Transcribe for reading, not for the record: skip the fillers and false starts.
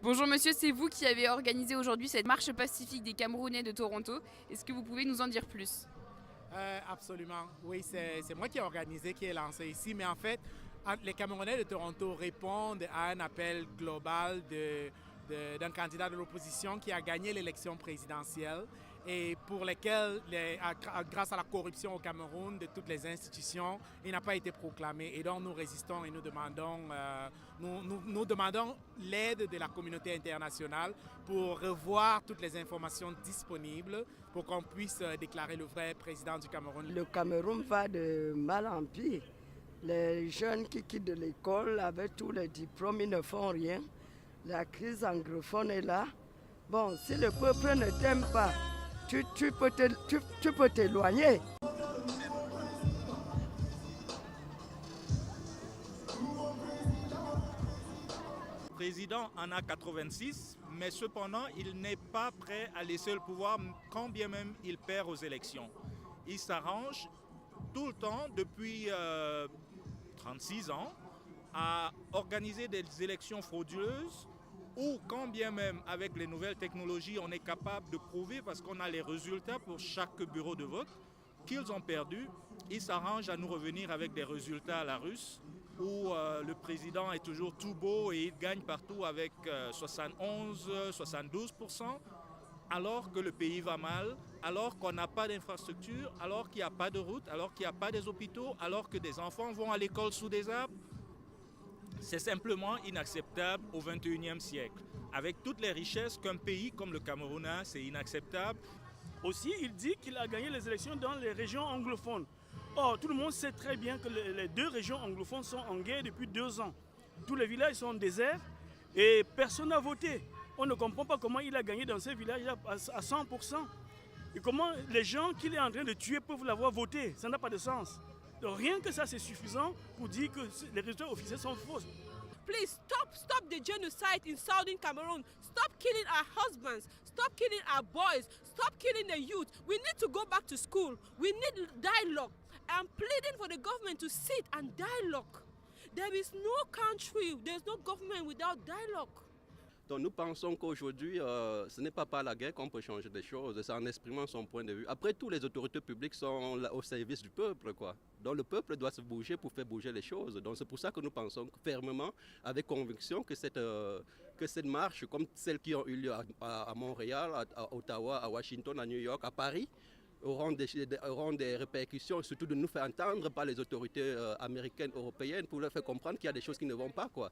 Bonjour monsieur, c'est vous qui avez organisé aujourd'hui cette marche pacifique des Camerounais de Toronto. Est-ce que vous pouvez nous en dire plus? Absolument. Oui, c'est moi qui ai organisé, qui ai lancé ici. Mais en fait, les Camerounais de Toronto répondent à un appel global d'un candidat de l'opposition qui a gagné l'élection présidentielle et pour lequel, grâce à la corruption au Cameroun de toutes les institutions, il n'a pas été proclamé. Et donc nous résistons et nous demandons l'aide de la communauté internationale pour revoir toutes les informations disponibles pour qu'on puisse déclarer le vrai président du Cameroun. Le Cameroun va de mal en pire. Les jeunes qui quittent de l'école avec tous les diplômes, ils ne font rien. La crise anglophone est là. Bon, si le peuple ne t'aime pas, tu peux t'éloigner. Le président en a 86, mais cependant, il n'est pas prêt à laisser le pouvoir quand bien même il perd aux élections. Il s'arrange tout le temps, depuis 36 ans, à organiser des élections frauduleuses ou quand bien même avec les nouvelles technologies, on est capable de prouver, parce qu'on a les résultats pour chaque bureau de vote, qu'ils ont perdu. Ils s'arrangent à nous revenir avec des résultats à la russe, où le président est toujours tout beau et il gagne partout avec 71-72%, alors que le pays va mal, alors qu'on n'a pas d'infrastructure, alors qu'il n'y a pas de route, alors qu'il n'y a pas des hôpitaux, alors que des enfants vont à l'école sous des arbres. C'est simplement inacceptable au XXIe siècle. Avec toutes les richesses qu'un pays comme le Cameroun a, c'est inacceptable. Aussi, il dit qu'il a gagné les élections dans les régions anglophones. Or, tout le monde sait très bien que les deux régions anglophones sont en guerre depuis 2 ans. Tous les villages sont déserts et personne n'a voté. On ne comprend pas comment il a gagné dans ces villages à 100%. Et comment les gens qu'il est en train de tuer peuvent l'avoir voté. Ça n'a pas de sens. Donc, rien que ça, c'est suffisant pour dire que les résultats officiels sont faux. Please stop the genocide in southern Cameroon. Stop killing our husbands. Stop killing our boys. Stop killing the youth. We need to go back to school. We need dialogue. I'm pleading for the government to sit and dialogue. There is no country, there's no government without dialogue. Donc nous pensons qu'aujourd'hui, ce n'est pas par la guerre qu'on peut changer des choses, c'est en exprimant son point de vue. Après tout, les autorités publiques sont au service du peuple, quoi. Donc le peuple doit se bouger pour faire bouger les choses. Donc c'est pour ça que nous pensons fermement, avec conviction, que cette marche, comme celles qui ont eu lieu à Montréal, à Ottawa, à Washington, à New York, à Paris, auront des répercussions, surtout de nous faire entendre par les autorités américaines, européennes, pour leur faire comprendre qu'il y a des choses qui ne vont pas, quoi.